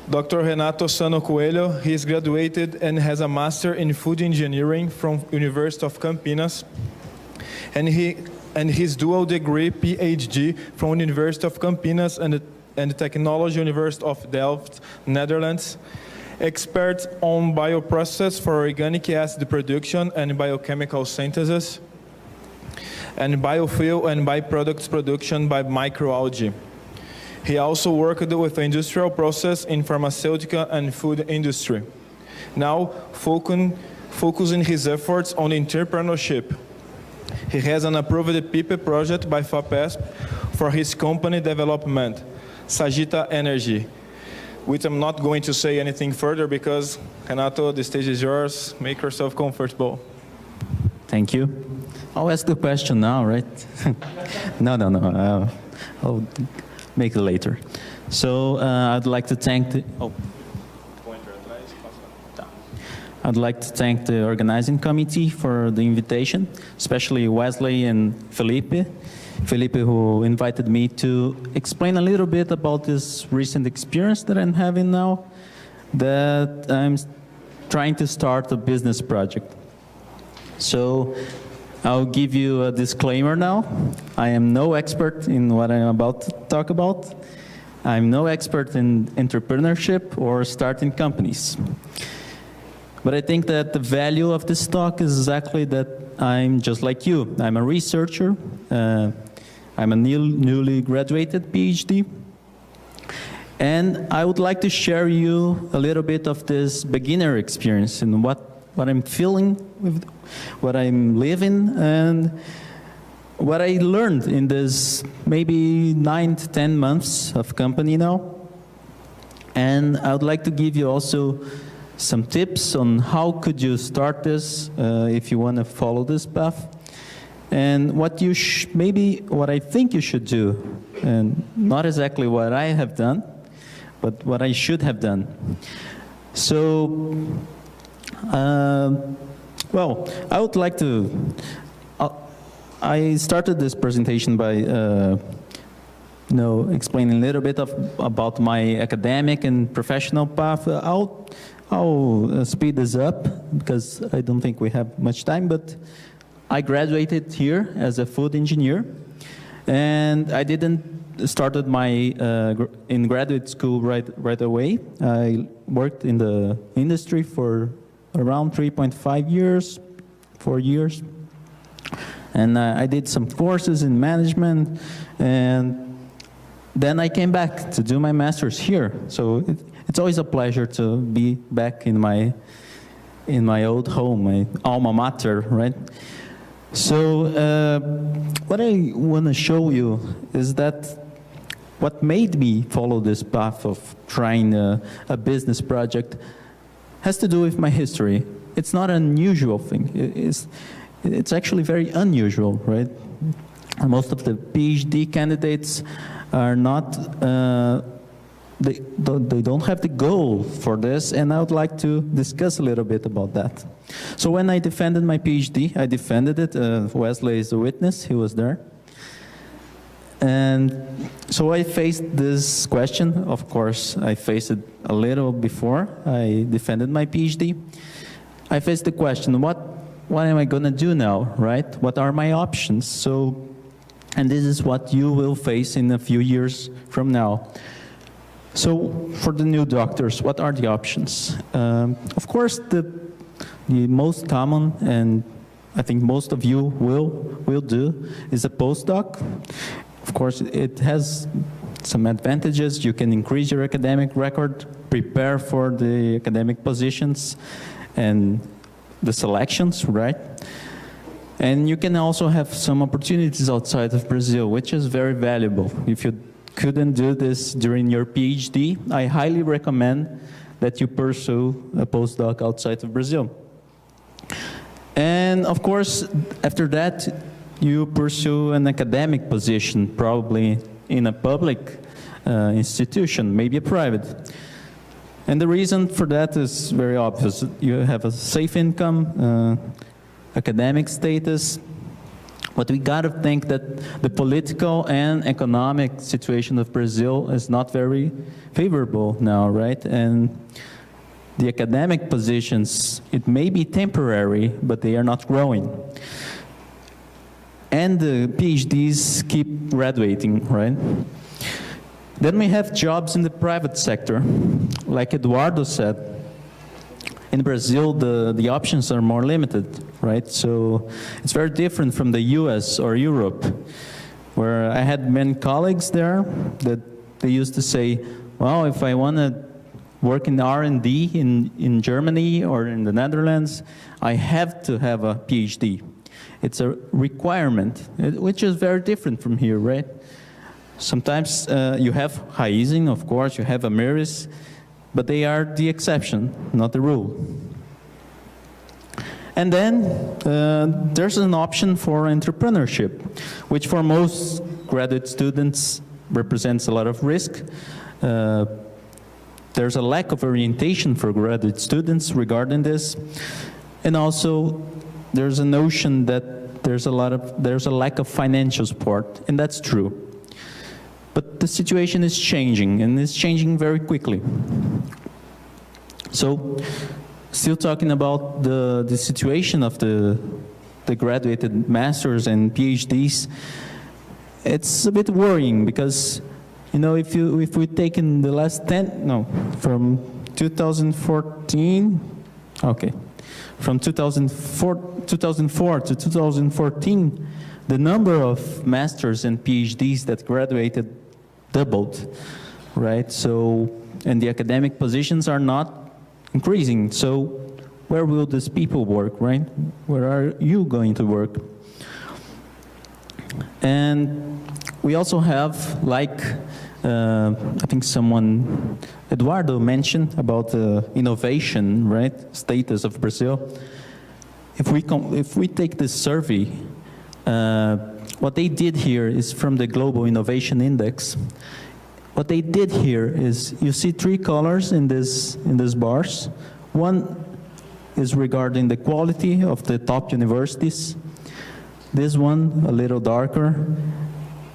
Dr. Renato Sano Coelho, he is graduated and has a master in food engineering from University of Campinas, and his dual degree PhD from University of Campinas and the Technology University of Delft, Netherlands. Expert on bioprocess for organic acid production and biochemical synthesis, and biofuel and byproducts production by microalgae. He also worked with the industrial process in pharmaceutical and food industry. Now, focusing his efforts on entrepreneurship. He has an approved PIP project by FAPESP for his company development, Sagita Energy, which I'm not going to say anything further because, Renato, the stage is yours. Make yourself comfortable. Thank you. I'll ask the question now, right? No. I'll make it later. So I'd like to thank the I'd like to thank the organizing committee for the invitation, especially Wesley and Felipe. Felipe, who invited me to explain a little bit about this recent experience that I'm having now, that I'm trying to start a business project. So I'll give you a disclaimer now. I am no expert in what I'm about to talk about. I'm no expert in entrepreneurship or starting companies. But I think that the value of this talk is exactly that I'm just like you. I'm a researcher. I'm a newly graduated PhD. And I would like to share you a little bit of this beginner experience and what I'm feeling, with what I'm living, and what I learned in this maybe 9 to 10 months of company now. And I would like to give you also some tips on how could you start this if you want to follow this path, and what you maybe what I think you should do, and not exactly what I have done, but what I should have done. So, well, I would like to. I started this presentation by explaining a little bit about my academic and professional path. I'll speed this up because I don't think we have much time, but I graduated here as a food engineer, and I didn't started my in graduate school right away. I worked in the industry for around 3.5 years, 4 years, and I did some courses in management, and then I came back to do my master's here. So it's always a pleasure to be back in my old home, my alma mater, right? So what I want to show you is that what made me follow this path of trying a business project has to do with my history. It's not an unusual thing. It's actually very unusual, right? Most of the PhD candidates are not, they don't have the goal for this, and I would like to discuss a little bit about that. So when I defended my PhD, I defended it. Wesley is a witness, he was there. And so I faced this question. Of course, I faced it a little before I defended my PhD. I faced the question, what am I going to do now, right? What are my options? So, and this is what you will face in a few years from now. So for the new doctors, what are the options? Of course, the most common, and I think most of you will do, is a postdoc. Of course, it has some advantages. You can increase your academic record, prepare for the academic positions and the selections, right? And you can also have some opportunities outside of Brazil, which is very valuable. If you couldn't do this during your PhD, I highly recommend that you pursue a postdoc outside of Brazil. And of course, after that, you pursue an academic position, probably in a public institution, maybe a private. And the reason for that is very obvious. You have a safe income, academic status, But we got to think that the political and economic situation of Brazil is not very favorable now, right? And the academic positions, it may be temporary, but they are not growing. And the PhDs keep graduating, right? Then we have jobs in the private sector. Like Eduardo said, in Brazil, the options are more limited, right? So it's very different from the US or Europe, where I had many colleagues there that they used to say, well, if I want to work in R&D in Germany or in the Netherlands, I have to have a PhD. It's a requirement, which is very different from here, right? Sometimes you have Raizen, of course, you have Amiris, but they are the exception, not the rule. And then there's an option for entrepreneurship, which for most graduate students represents a lot of risk. There's a lack of orientation for graduate students regarding this. And also, there's a notion that there's a lack of financial support, and that's true. But the situation is changing, and it's changing very quickly. So, still talking about the situation of the graduated masters and PhDs, it's a bit worrying because, you know, if we take in the last from 2014, okay, from 2004 to 2014, the number of masters and PhDs that graduated doubled, right? So, and the academic positions are not increasing. So, where will these people work, right? Where are you going to work? And we also have, like, I think Eduardo mentioned about the innovation, right, status of Brazil. If we take this survey, what they did here is from the Global Innovation Index. What they did here is, you see three colors in these bars. One is regarding the quality of the top universities. This one, a little darker,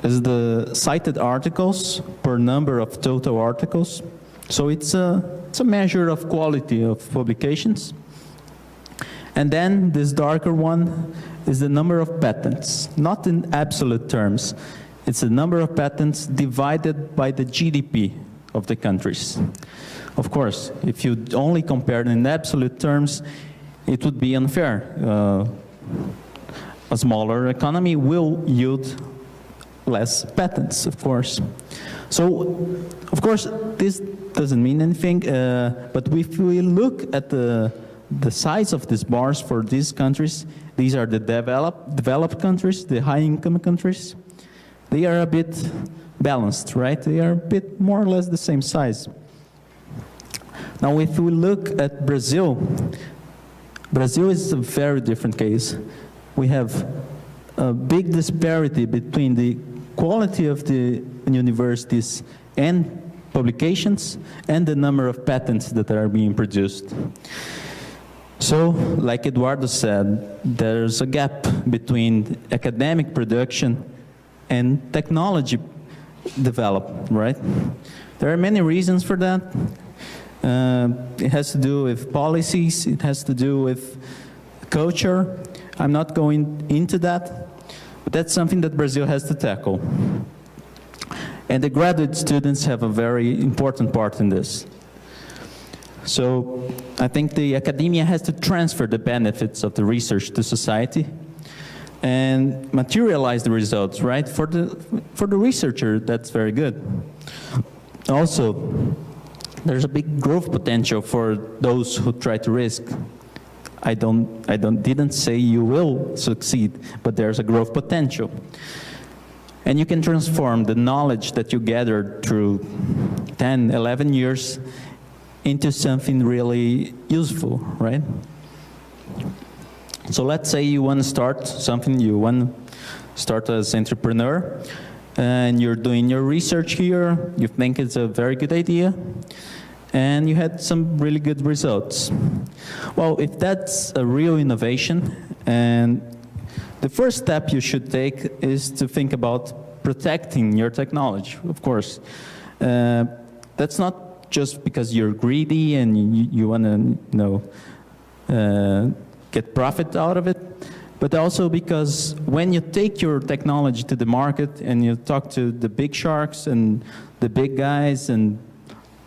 is the cited articles per number of total articles. So it's a measure of quality of publications. And then this darker one is the number of patents, not in absolute terms. It's the number of patents divided by the GDP of the countries. Of course, if you only compare it in absolute terms, it would be unfair. A smaller economy will yield less patents, of course. So, of course, this doesn't mean anything, but if we look at the size of these bars for these countries, these are the developed countries, the high-income countries. They are a bit balanced, right? They are a bit more or less the same size. Now, if we look at Brazil, Brazil is a very different case. We have a big disparity between the quality of the universities and publications and the number of patents that are being produced. So, like Eduardo said, there's a gap between academic production and technology development, right? There are many reasons for that. It has to do with policies, it has to do with culture. I'm not going into that, but that's something that Brazil has to tackle. And the graduate students have a very important part in this. So I think the academia has to transfer the benefits of the research to society and materialize the results, right? For the researcher, that's very good. Also, there's a big growth potential for those who try to risk. I didn't say you will succeed, but there's a growth potential. And you can transform the knowledge that you gathered through 10, 11 years into something really useful, right? So let's say you want to start something, you want to start as an entrepreneur, and you're doing your research here, you think it's a very good idea, and you had some really good results. Well, if that's a real innovation, and The first step you should take is to think about protecting your technology, of course. That's not just because you're greedy and you want to, get profit out of it, but also because when you take your technology to the market and you talk to the big sharks and the big guys and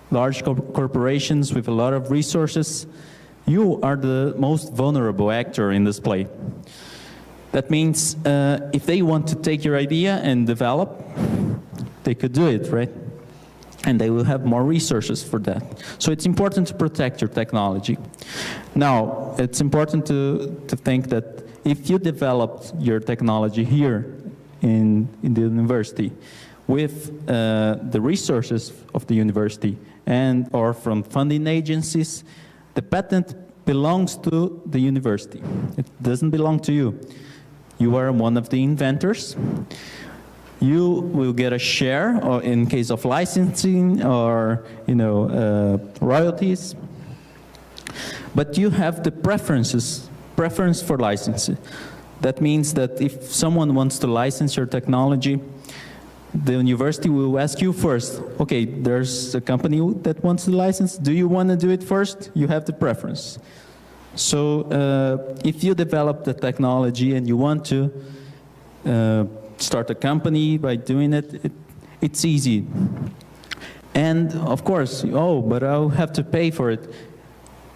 large corporations with a lot of resources, you are the most vulnerable actor in this play. That means if they want to take your idea and develop, they could do it, right? And they will have more resources for that. So it's important to protect your technology. Now, it's important to think that if you developed your technology here in the university with the resources of the university and or from funding agencies, the patent belongs to the university. It doesn't belong to you. You are one of the inventors. You will get a share or in case of licensing or royalties. But you have the preference for licensing. That means that if someone wants to license your technology, the university will ask you first, okay, there's a company that wants to license, do you want to do it first? You have the preference. So if you develop the technology and you want to start a company by doing it, it's easy. And of course, oh, but I'll have to pay for it.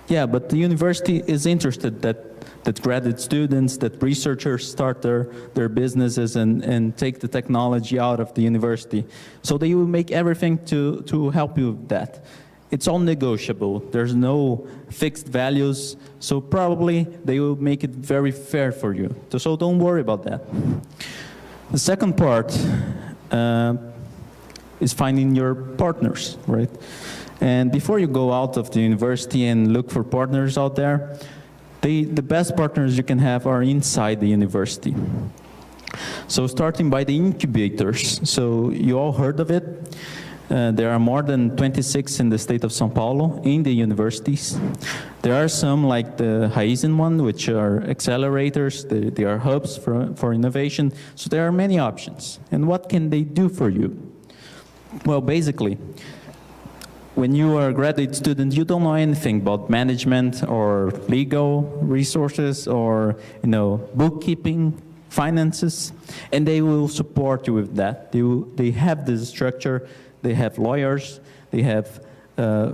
Yeah, but the university is interested that graduate students, that researchers start their businesses and take the technology out of the university. So they will make everything to help you with that. It's all negotiable. There's no fixed values, so probably they will make it very fair for you. So don't worry about that. The second part is finding your partners, right? And before you go out of the university and look for partners out there, the best partners you can have are inside the university. So starting by the incubators. So you all heard of it. There are more than 26 in the state of São Paulo in the universities. There are some like the Raizen one, which are accelerators. They are hubs for innovation. So there are many options. And what can they do for you? Well, basically, when you are a graduate student, you don't know anything about management or legal resources or bookkeeping, finances, and they will support you with that. They have this structure. They have lawyers, they have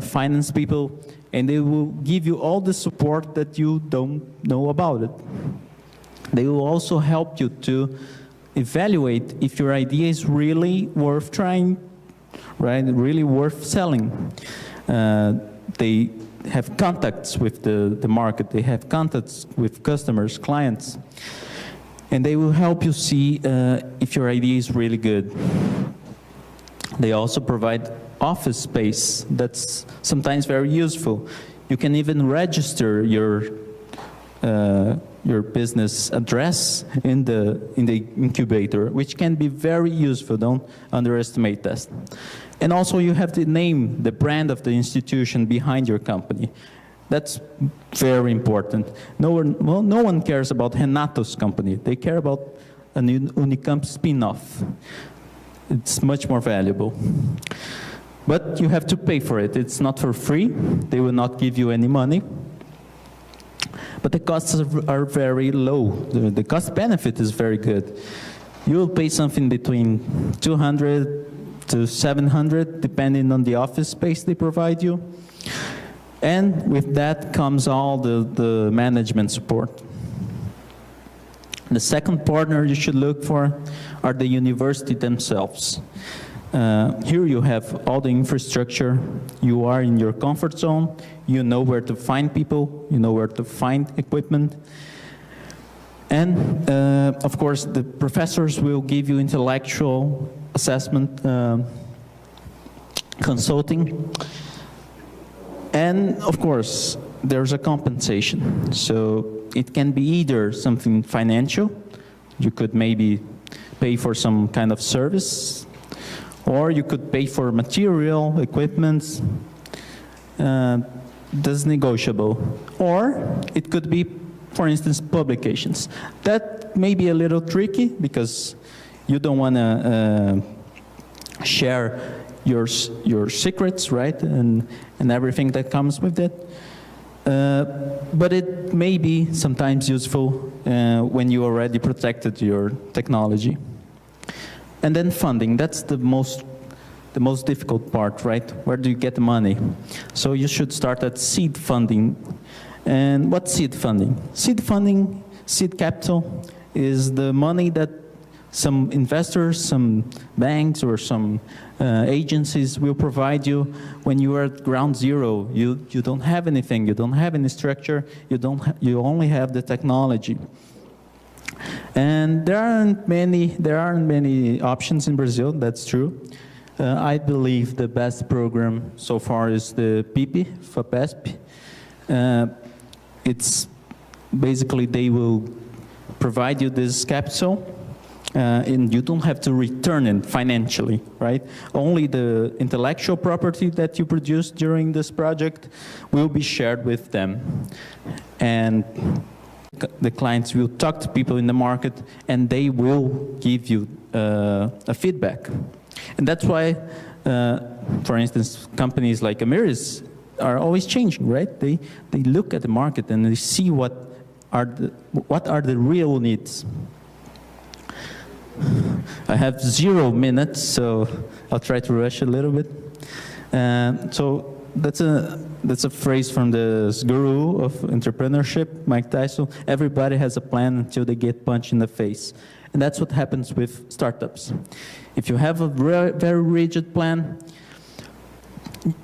finance people, and they will give you all the support that you don't know about it. They will also help you to evaluate if your idea is really worth trying, right? Really worth selling. They have contacts with the market. They have contacts with customers, clients, and they will help you see if your idea is really good. They also provide office space that's sometimes very useful. You can even register your business address in the incubator, which can be very useful. Don't underestimate that. And also you have the name, the brand of the institution behind your company. That's very important. No one cares about Renato's company. They care about an Unicamp spin-off. It's much more valuable. But you have to pay for it. It's not for free. They will not give you any money. But the costs are very low. The cost benefit is very good. You will pay something between 200 to 700, depending on the office space they provide you. And with that comes all the management support. The second partner you should look for are the university themselves. Here you have all the infrastructure. You are in your comfort zone. You know where to find people. You know where to find equipment. And of course, the professors will give you intellectual assessment, consulting. And of course, there's a compensation. So it can be either something financial. You could maybe pay for some kind of service, or you could pay for material, equipment. That's negotiable. Or it could be for instance, publications. That may be a little tricky because you don't want to share your secrets, right, and everything that comes with it. But it may be sometimes useful when you already protected your technology. And then funding, that's the most difficult part, right? Where do you get the money? So you should start at seed funding. And what's seed funding? Seed funding, seed capital, is the money that some investors, some banks, or some agencies will provide you when you are at ground zero. You don't have anything, you don't have any structure, you only have the technology. And there aren't many options in Brazil, that's true. I believe the best program so far is the PIP, FAPESP. It's basically they will provide you this capital, and you don't have to return it financially, right? Only the intellectual property that you produce during this project will be shared with them. And the clients will talk to people in the market, and they will give you a feedback. And that's why, for instance, companies like Amiris are always changing, right? They look at the market and they see what are the real needs. I have 0 minutes, so I'll try to rush a little bit. So that's a phrase from the guru of entrepreneurship, Mike Tyson. Everybody has a plan until they get punched in the face. And that's what happens with startups. If you have a very rigid plan,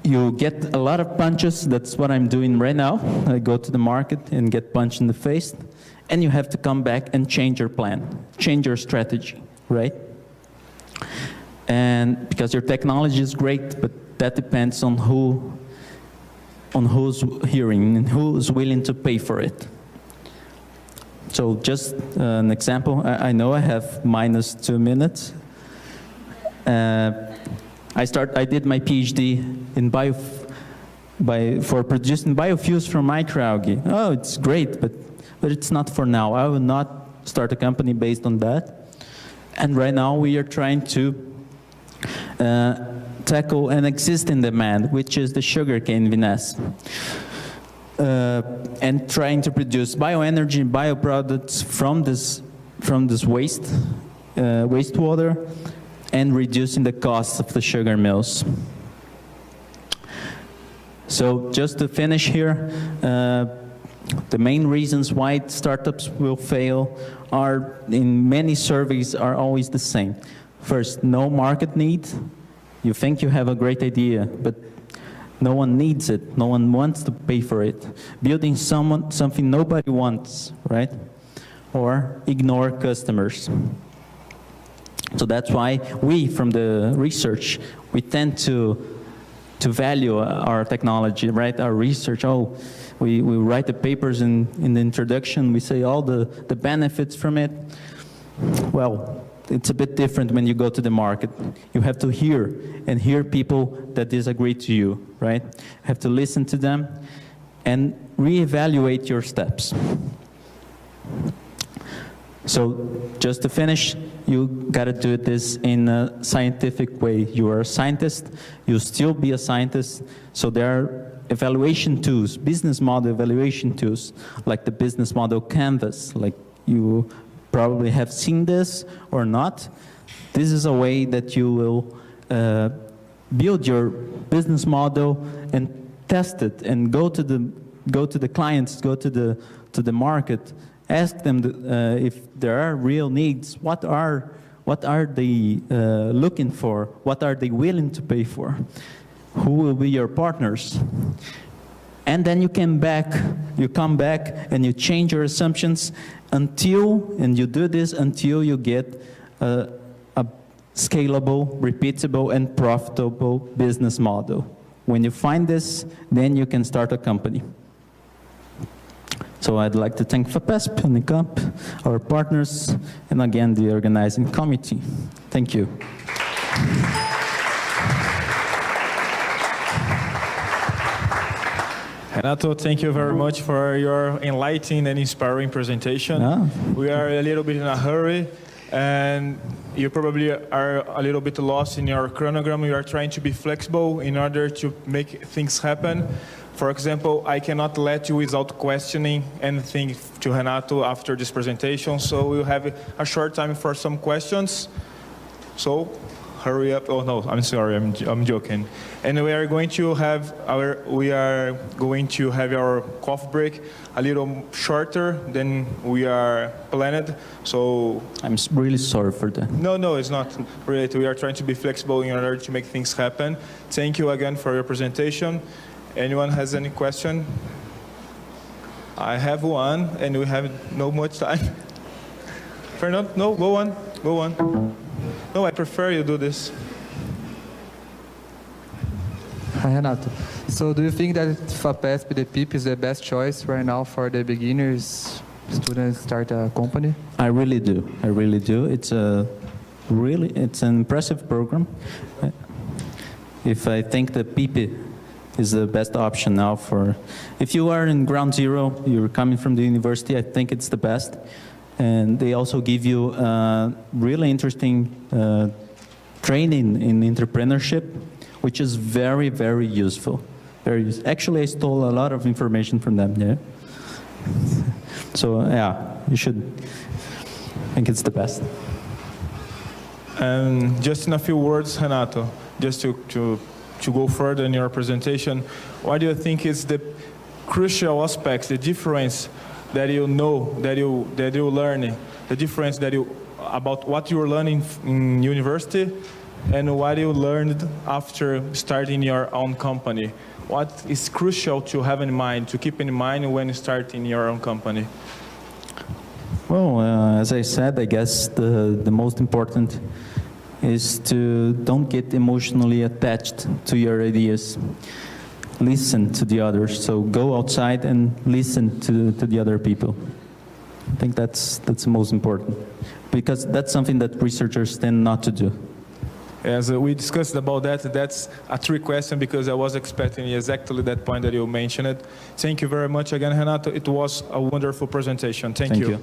you get a lot of punches. That's what I'm doing right now. I go to the market and get punched in the face. And you have to come back and change your plan, change your strategy, right? And because your technology is great, but that depends on who's hearing and who's willing to pay for it. So just an example, I know I have minus 2 minutes. I did my PhD in for producing biofuels from microalgae. Oh, it's great, but it's not for now. I will not start a company based on that. And right now we are trying to tackle an existing demand, which is the sugarcane vinasse. And trying to produce bioenergy and bioproducts from this wastewater, and reducing the cost of the sugar mills. So just to finish here, the main reasons why startups will fail are, in many surveys, are always the same. First, no market need. You think you have a great idea, but no one needs it. No one wants to pay for it. Building something nobody wants, right? Or ignore customers. So that's why we, from the research, we tend to value our technology, right? Our research. Oh, we write the papers in the introduction. We say all the benefits from it. Well, it's a bit different when you go to the market. You have to hear people that disagree to you, right? You have to listen to them and reevaluate your steps. So just to finish, you got to do this in a scientific way. You are a scientist, you still be a scientist, so there are evaluation tools, business model evaluation tools, like the business model canvas, like you probably have seen this or not. This is a way that you will build your business model and test it, and go to the clients, go to the market. Ask them if there are real needs. What are they looking for? What are they willing to pay for? Who will be your partners? And then you come back and you change your assumptions and you do this until you get a scalable, repeatable, and profitable business model. When you find this, then you can start a company. So I'd like to thank FAPESP, UNICAMP, our partners, and again, the organizing committee. Thank you. Renato, thank you very much for your enlightening and inspiring presentation. We are a little bit in a hurry, and you probably are a little bit lost in your chronogram. You are trying to be flexible in order to make things happen. For example, I cannot let you without questioning anything to Renato after this presentation, so we'll have a short time for some questions. So hurry up. Oh no, I'm sorry, I'm joking. And we are going to have our coffee break a little shorter than we are planned. So I'm really sorry for that. No, it's not related. We are trying to be flexible in order to make things happen. Thank you again for your presentation. Anyone has any question? I have one, and we have no much time. Fernando, no, go on. No, I prefer you do this. Hi, Renato. So do you think that FAPESP, the PIP, is the best choice right now for the beginners, students start a company? I really do. It's an impressive program. If I think the PIP is the best option now if you are in ground zero, you're coming from the university, I think it's the best. And they also give you really interesting training in entrepreneurship, which is very, very useful. Actually, I stole a lot of information from them. Yeah. So yeah, you should. I think it's the best. And just in a few words, Renato, just to go further in your presentation, what do you think is the crucial aspects, the difference that you know, that you learn, the difference about what you were learning in university and what you learned after starting your own company? What is crucial to have in mind, to keep in mind when starting your own company? Well, as I said, I guess the most important is to don't get emotionally attached to your ideas. Listen to the others. So go outside and listen to the other people. I think that's the most important, because that's something that researchers tend not to do. As we discussed about that, that's a trick question, because I was expecting exactly that point that you mentioned. Thank you very much again, Renato. It was a wonderful presentation. Thank you.